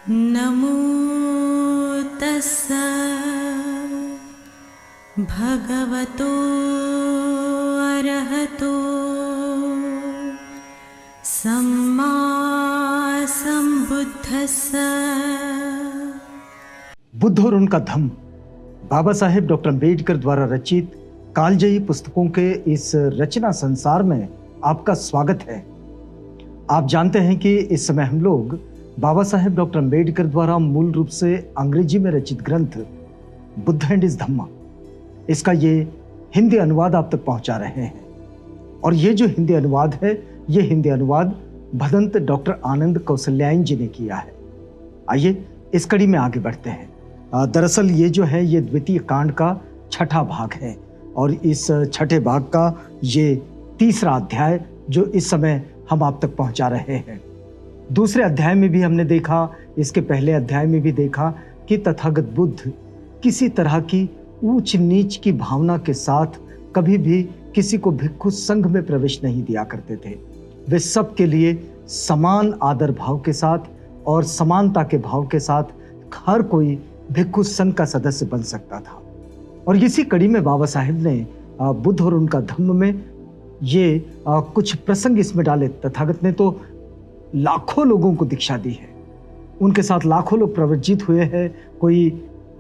नमो तस्सा भगवतो अरहतो सम्मा संबुद्धस्सा। बुद्ध और उनका धम्म बाबा साहेब डॉक्टर अम्बेडकर द्वारा रचित कालजयी पुस्तकों के इस रचना संसार में आपका स्वागत है। आप जानते हैं कि इस समय हम लोग बाबा साहेब डॉक्टर अम्बेडकर द्वारा मूल रूप से अंग्रेजी में रचित ग्रंथ बुद्ध एंड हिज धम्मा, इसका ये हिंदी अनुवाद आप तक पहुंचा रहे हैं। और ये जो हिंदी अनुवाद है, ये हिंदी अनुवाद भदंत डॉक्टर आनंद कौशल्यायन जी ने किया है। आइए इस कड़ी में आगे बढ़ते हैं। दरअसल ये जो है ये द्वितीय कांड का छठा भाग है और इस छठे भाग का ये तीसरा अध्याय जो इस समय हम आप तक पहुंचा रहे हैं। दूसरे अध्याय में भी हमने देखा, इसके पहले अध्याय में भी देखा कि तथागत बुद्ध किसी तरह की ऊंच नीच की भावना के साथ कभी भी किसी को भिक्षु संघ में प्रवेश नहीं दिया करते थे। वे सबके लिए समान आदर भाव के साथ और समानता के भाव के साथ हर कोई भिक्षु संघ का सदस्य बन सकता था। और इसी कड़ी में बाबा साहेब ने बुद्ध और उनका धम्म में ये कुछ प्रसंग इसमें डाले। तथागत ने तो लाखों लोगों को दीक्षा दी है, उनके साथ लाखों लोग प्रवृत्त हुए हैं। कोई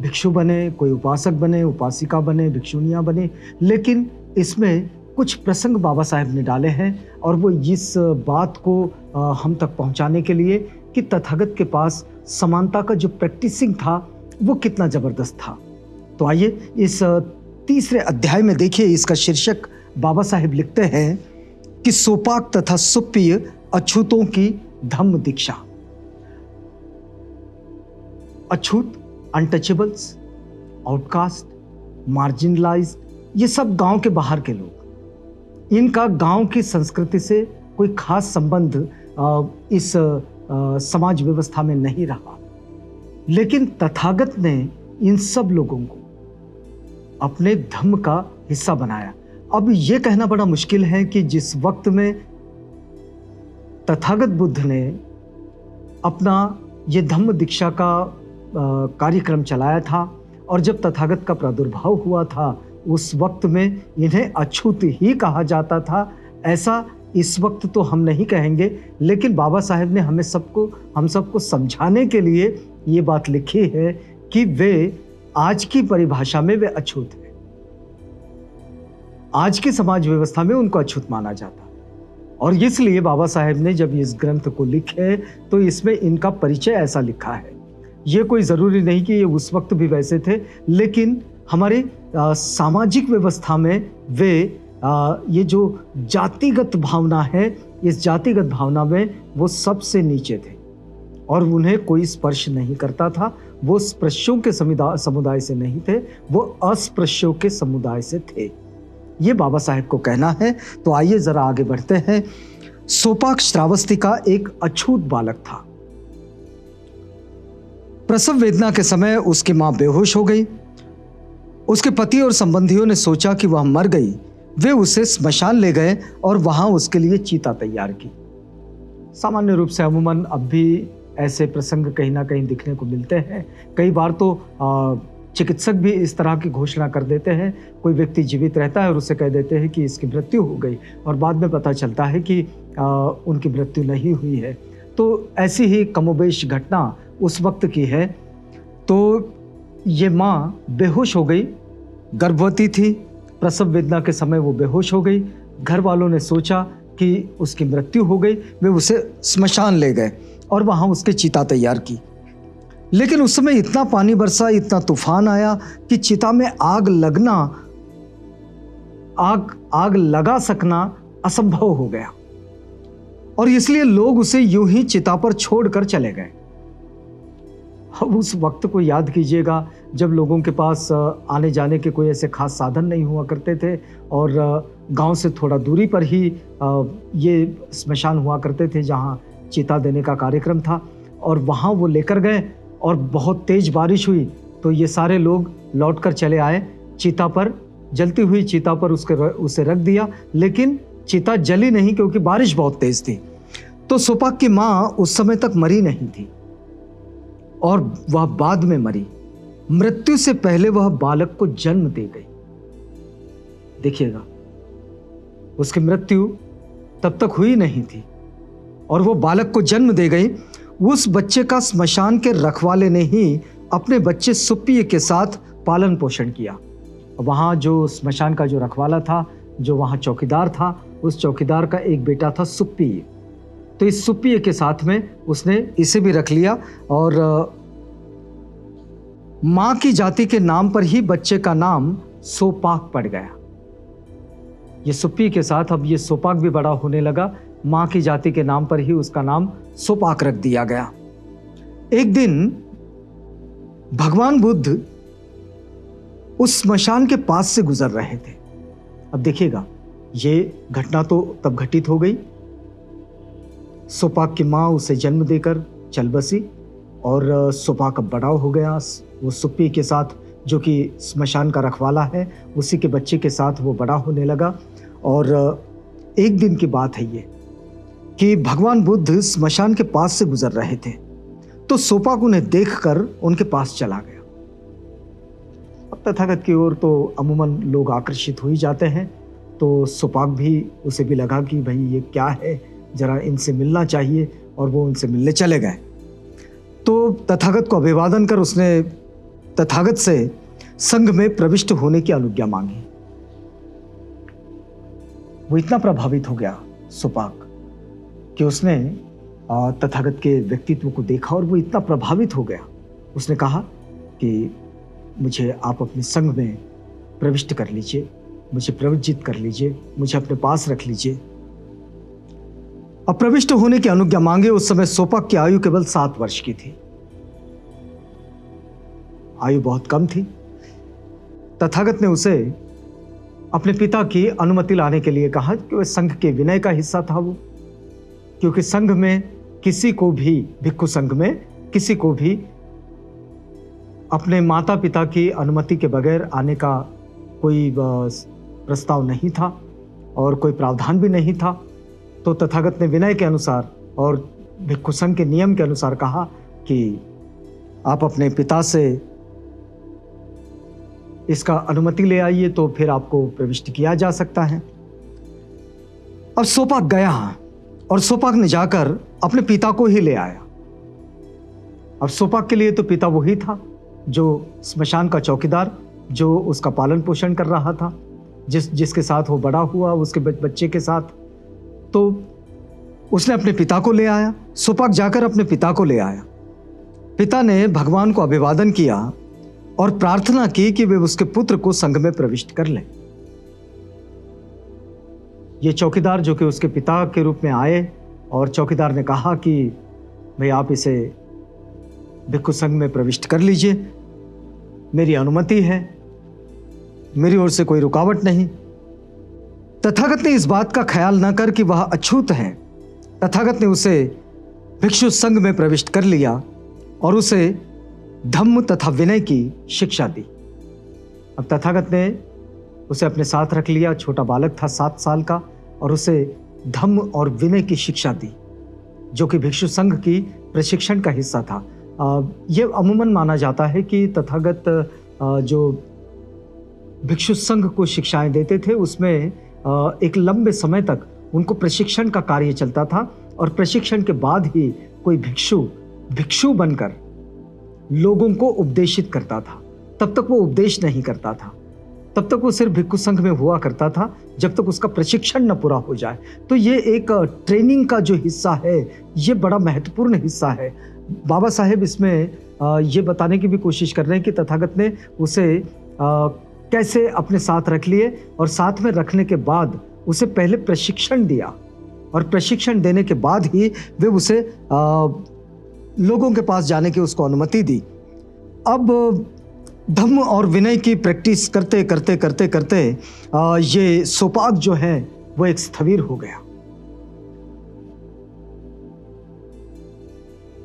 भिक्षु बने, कोई उपासक बने, उपासिका बने, भिक्षुनियाँ बने, लेकिन इसमें कुछ प्रसंग बाबा साहेब ने डाले हैं और वो इस बात को हम तक पहुंचाने के लिए कि तथागत के पास समानता का जो प्रैक्टिसिंग था वो कितना ज़बरदस्त था। तो आइए इस तीसरे अध्याय में देखिए, इसका शीर्षक बाबा साहेब लिखते हैं कि सोपाक तथा सुप्य अछूतों की धम्म दीक्षा। अछूत, अनटचेबल्स, आउटकास्ट, मार्जिनलाइज्ड, ये सब गांव के बाहर के लोग, इनका गांव की संस्कृति से कोई खास संबंध इस समाज व्यवस्था में नहीं रहा। लेकिन तथागत ने इन सब लोगों को अपने धम्म का हिस्सा बनाया। अब ये कहना बड़ा मुश्किल है कि जिस वक्त में तथागत बुद्ध ने अपना ये धम्म दीक्षा का कार्यक्रम चलाया था और जब तथागत का प्रादुर्भाव हुआ था उस वक्त में इन्हें अछूत ही कहा जाता था। ऐसा इस वक्त तो हम नहीं कहेंगे, लेकिन बाबा साहेब ने हम सबको समझाने के लिए ये बात लिखी है कि वे आज की परिभाषा में वे अछूत हैं। आज की समाज व्यवस्था में उनको अछूत माना जाता है और इसलिए बाबा साहेब ने जब इस ग्रंथ को लिखे तो इसमें इनका परिचय ऐसा लिखा है। ये कोई ज़रूरी नहीं कि ये उस वक्त भी वैसे थे, लेकिन हमारे सामाजिक व्यवस्था में वे ये जो जातिगत भावना है, इस जातिगत भावना में वो सबसे नीचे थे और उन्हें कोई स्पर्श नहीं करता था। वो स्पृश्यों के समुदाय से नहीं थे, वो अस्पृश्यों के समुदाय से थे। ये बाबा साहेब को कहना है। तो आइए जरा आगे बढ़ते हैं। सोपाक श्रावस्ती का एक अछूत बालक था। प्रसव वेदना के समय उसकी मां बेहोश हो गई। उसके पति और संबंधियों ने सोचा कि वह मर गई। वे उसे स्मशान ले गए और वहां उसके लिए चीता तैयार की। सामान्य रूप से अमूमन अब भी ऐसे प्रसंग कहीं ना कहीं दिखने को मिलते हैं। कई बार तो चिकित्सक भी इस तरह की घोषणा कर देते हैं। कोई व्यक्ति जीवित रहता है और उसे कह देते हैं कि इसकी मृत्यु हो गई और बाद में पता चलता है कि उनकी मृत्यु नहीं हुई है। तो ऐसी ही कमोबेश घटना उस वक्त की है। तो ये माँ बेहोश हो गई, गर्भवती थी, प्रसव वेदना के समय वो बेहोश हो गई। घर वालों ने सोचा कि उसकी मृत्यु हो गई। वे उसे स्मशान ले गए और वहाँ उसकी चिता तैयार की। लेकिन उस समय इतना पानी बरसा, इतना तूफान आया कि चिता में आग लगा सकना असंभव हो गया और इसलिए लोग उसे यूं ही चिता पर छोड़कर चले गए। अब उस वक्त को याद कीजिएगा जब लोगों के पास आने जाने के कोई ऐसे खास साधन नहीं हुआ करते थे और गांव से थोड़ा दूरी पर ही ये स्मशान हुआ करते थे जहां चिता देने का कार्यक्रम था। और वहां वो लेकर गए और बहुत तेज बारिश हुई तो ये सारे लोग लौटकर चले आए। चिता पर, जलती हुई चिता पर उसे रख दिया, लेकिन चिता जली नहीं क्योंकि बारिश बहुत तेज थी। तो सोपाक की माँ उस समय तक मरी नहीं थी और वह बाद में मरी। मृत्यु से पहले वह बालक को जन्म दे गई। देखिएगा, उसकी मृत्यु तब तक हुई नहीं थी और वो बालक को जन्म दे गई। उस बच्चे का स्मशान के रखवाले ने ही अपने बच्चे सुप्पिय के साथ पालन पोषण किया। वहाँ जो स्मशान का जो रखवाला था, जो वहाँ चौकीदार था, उस चौकीदार का एक बेटा था सुप्पिय। तो इस सुप्पिय के साथ में उसने इसे भी रख लिया और माँ की जाति के नाम पर ही बच्चे का नाम सोपाक पड़ गया। ये सुप्पिय के साथ अब ये सोपाक भी बड़ा होने लगा। माँ की जाति के नाम पर ही उसका नाम सोपाक रख दिया गया। एक दिन भगवान बुद्ध उस स्मशान के पास से गुजर रहे थे। अब देखिएगा, ये घटना तो तब घटित हो गई। सोपाक की माँ उसे जन्म देकर चल बसी और सोपाक अब बड़ा हो गया। वो सुप्पी के साथ, जो कि स्मशान का रखवाला है, उसी के बच्चे के साथ वो बड़ा होने लगा। और एक दिन की बात है ये कि भगवान बुद्ध स्मशान के पास से गुजर रहे थे, तो सोपाक उन्हें देखकर उनके पास चला गया। अब तथागत की ओर तो अमूमन लोग आकर्षित हो ही जाते हैं, तो सोपाक भी, उसे भी लगा कि भाई ये क्या है, जरा इनसे मिलना चाहिए, और वो उनसे मिलने चले गए। तो तथागत को अभिवादन कर उसने तथागत से संघ में प्रविष्ट होने की अनुज्ञा मांगी। वो इतना प्रभावित हो गया सोपाक कि उसने तथागत के व्यक्तित्व को देखा और वो इतना प्रभावित हो गया। उसने कहा कि मुझे आप अपने संघ में प्रविष्ट कर लीजिए, मुझे प्रवज्जित कर लीजिए, मुझे अपने पास रख लीजिए। अब प्रविष्ट होने की अनुज्ञा मांगे। उस समय सोपाक की आयु केवल 7 वर्ष की थी। आयु बहुत कम थी। तथागत ने उसे अपने पिता की अनुमति लाने के लिए कहा कि वह संघ के विनय का हिस्सा था वो, क्योंकि संघ में किसी को भी, भिक्षु संघ में किसी को भी अपने माता पिता की अनुमति के बगैर आने का कोई प्रस्ताव नहीं था और कोई प्रावधान भी नहीं था। तो तथागत ने विनय के अनुसार और भिक्षु संघ के नियम के अनुसार कहा कि आप अपने पिता से इसका अनुमति ले आइए, तो फिर आपको प्रविष्ट किया जा सकता है। अब सोपाक गया और सोपाक ने जाकर अपने पिता को ही ले आया। अब सोपाक के लिए तो पिता वही था जो स्मशान का चौकीदार, जो उसका पालन पोषण कर रहा था, जिसके साथ वो बड़ा हुआ, उसके बच्चे के साथ। तो उसने अपने पिता को ले आया। सोपाक जाकर अपने पिता को ले आया। पिता ने भगवान को अभिवादन किया और प्रार्थना की कि वे उसके पुत्र को संघ में प्रविष्ट कर लें। ये चौकीदार, जो कि उसके पिता के रूप में आए, और चौकीदार ने कहा कि भाई आप इसे भिक्षु संघ में प्रविष्ट कर लीजिए, मेरी अनुमति है, मेरी ओर से कोई रुकावट नहीं। तथागत ने इस बात का ख्याल न कर कि वह अछूत है, तथागत ने उसे भिक्षु संघ में प्रविष्ट कर लिया और उसे धम्म तथा विनय की शिक्षा दी। अब तथागत ने उसे अपने साथ रख लिया। छोटा बालक था 7 साल का, और उसे धम्म और विनय की शिक्षा दी, जो कि भिक्षु संघ की प्रशिक्षण का हिस्सा था। यह अमूमन माना जाता है कि तथागत जो भिक्षु संघ को शिक्षाएं देते थे, उसमें एक लंबे समय तक उनको प्रशिक्षण का कार्य चलता था, और प्रशिक्षण के बाद ही कोई भिक्षु बनकर लोगों को उपदेशित करता था। तब तक वो उपदेश नहीं करता था, तब तक वो सिर्फ भिक्षु संघ में हुआ करता था, जब तक उसका प्रशिक्षण न पूरा हो जाए। तो ये एक ट्रेनिंग का जो हिस्सा है, ये बड़ा महत्वपूर्ण हिस्सा है। बाबा साहेब इसमें ये बताने की भी कोशिश कर रहे हैं कि तथागत ने उसे कैसे अपने साथ रख लिए, और साथ में रखने के बाद उसे पहले प्रशिक्षण दिया, और प्रशिक्षण देने के बाद ही वे उसे लोगों के पास जाने की उसको अनुमति दी। अब धम्म और विनय की प्रैक्टिस करते करते करते करते ये सोपाक जो है वो एक स्थविर हो गया।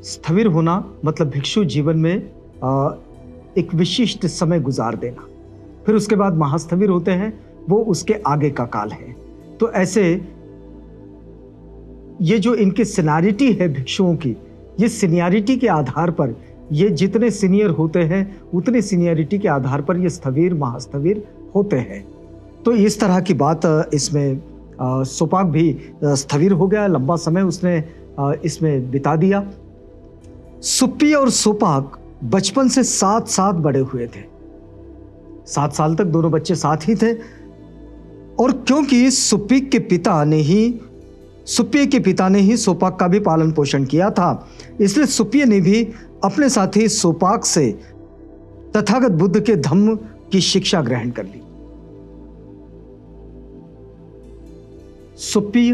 स्थविर होना मतलब भिक्षु जीवन में एक विशिष्ट समय गुजार देना, फिर उसके बाद महास्थविर होते हैं, वो उसके आगे का काल है। तो ऐसे ये जो इनकी सीनियरिटी है भिक्षुओं की, ये सीनियरिटी के आधार पर ये जितने सीनियर होते हैं उतने सीनियरिटी के आधार पर ये स्थविर महास्थविर होते हैं। तो इस तरह की बात इसमें सोपाक भी स्थविर हो गया, लंबा समय उसने इसमें बिता दिया। सुप्पी और सोपाक बचपन से साथ साथ बड़े हुए थे, 7 साल तक दोनों बच्चे साथ ही थे। और क्योंकि सुप्पी के पिता ने ही सोपाक का भी पालन पोषण किया था, इसलिए सुप्पी ने भी अपने साथी सोपाक से तथागत बुद्ध के धम्म की शिक्षा ग्रहण कर ली। सुप्पी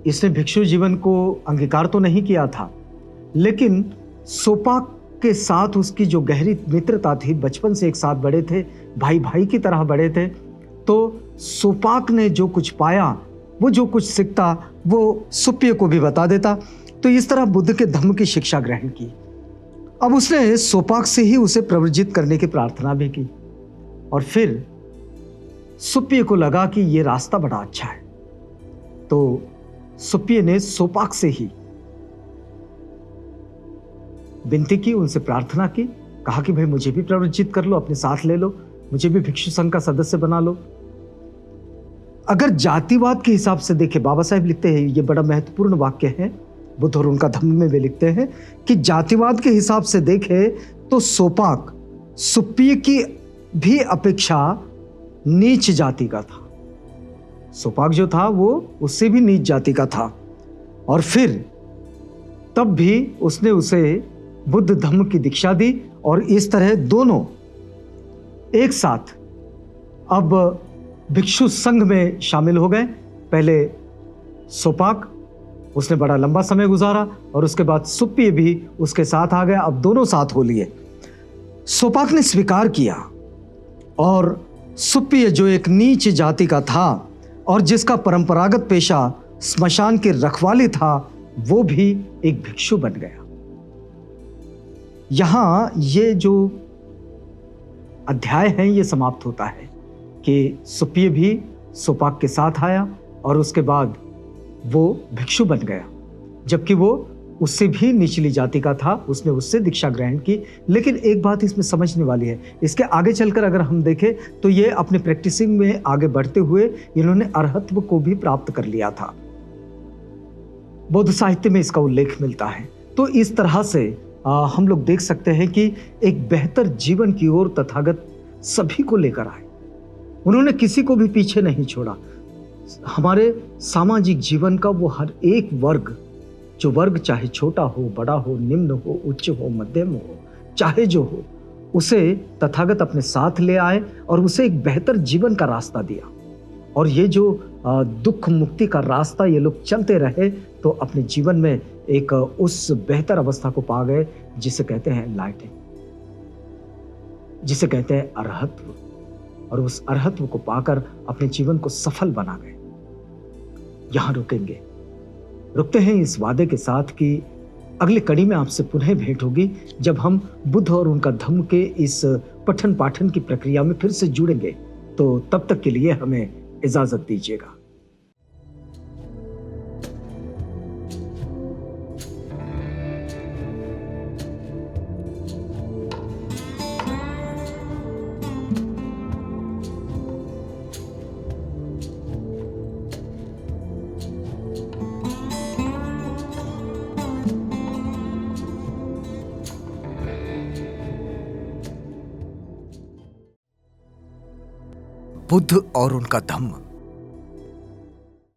इसने भिक्षु जीवन को अंगीकार तो नहीं किया था, लेकिन सोपाक के साथ उसकी जो गहरी मित्रता थी, बचपन से एक साथ बड़े थे, भाई भाई की तरह बड़े थे, तो सोपाक ने जो कुछ पाया, वो जो कुछ सीखता वो सुप्पी को भी बता देता। तो इस तरह बुद्ध के धम्म की शिक्षा ग्रहण की। अब उसने सोपाक से ही उसे प्रवृत्त करने की प्रार्थना भी की। और फिर सुप्पी को लगा कि ये रास्ता बड़ा अच्छा है, तो सुप्पी ने सोपाक से ही विनती की, उनसे प्रार्थना की, कहा कि भाई मुझे भी प्रवृत्त कर लो, अपने साथ ले लो, मुझे भी भिक्षु संघ का सदस्य बना लो। अगर जातिवाद के हिसाब से देखें, बाबा साहेब लिखते हैं, ये बड़ा महत्वपूर्ण वाक्य है, बुद्ध और उनका धम्म में वे लिखते हैं कि जातिवाद के हिसाब से देखें तो सोपाक सुप्पी की भी अपेक्षा नीच जाति का था। सोपाक जो था वो उससे भी नीच जाति का था। और फिर तब भी उसने उसे बुद्ध धम्म की दीक्षा दी और इस तरह दोनों एक साथ अब भिक्षु संघ में शामिल हो गए। पहले सोपाक, उसने बड़ा लंबा समय गुजारा, और उसके बाद सुप्पी भी उसके साथ आ गया। अब दोनों साथ हो लिए। सोपाक ने स्वीकार किया और सुप्पी जो एक नीच जाति का था और जिसका परंपरागत पेशा स्मशान की रखवाली था, वो भी एक भिक्षु बन गया। यहां ये जो अध्याय है ये समाप्त होता है कि सुप्पी भी सोपाक के साथ आया और उसके बाद वो भिक्षु बन गया, जबकि वो उससे भी निचली जाति का था, उसने उससे दीक्षा ग्रहण की। लेकिन एक बात इसमें समझने वाली है, इसके आगे चलकर अगर हम देखें तो ये अपने प्रैक्टिसिंग में आगे बढ़ते हुए इन्होंने अरहत्व को भी प्राप्त कर लिया था। बौद्ध साहित्य में इसका उल्लेख मिलता है। तो इस तरह से हम लोग देख सकते हैं कि एक बेहतर जीवन की ओर तथागत सभी को लेकर आए। उन्होंने किसी को भी पीछे नहीं छोड़ा। हमारे सामाजिक जीवन का वो हर एक वर्ग, जो वर्ग चाहे छोटा हो, बड़ा हो, निम्न हो, उच्च हो, मध्यम हो, चाहे जो हो, उसे तथागत अपने साथ ले आए और उसे एक बेहतर जीवन का रास्ता दिया। और ये जो दुख मुक्ति का रास्ता ये लोग चलते रहे तो अपने जीवन में एक उस बेहतर अवस्था को पा गए जिसे कहते हैं एनलाइटनिंग, जिसे कहते हैं अरहत्व। और उस अरहत्व को पाकर अपने जीवन को सफल बना गए। यहां रुकते हैं इस वादे के साथ कि अगली कड़ी में आपसे पुनः भेंट होगी, जब हम बुद्ध और उनका धम्म के इस पठन पाठन की प्रक्रिया में फिर से जुड़ेंगे। तो तब तक के लिए हमें इजाजत दीजिएगा। बुद्ध और उनका धम्म।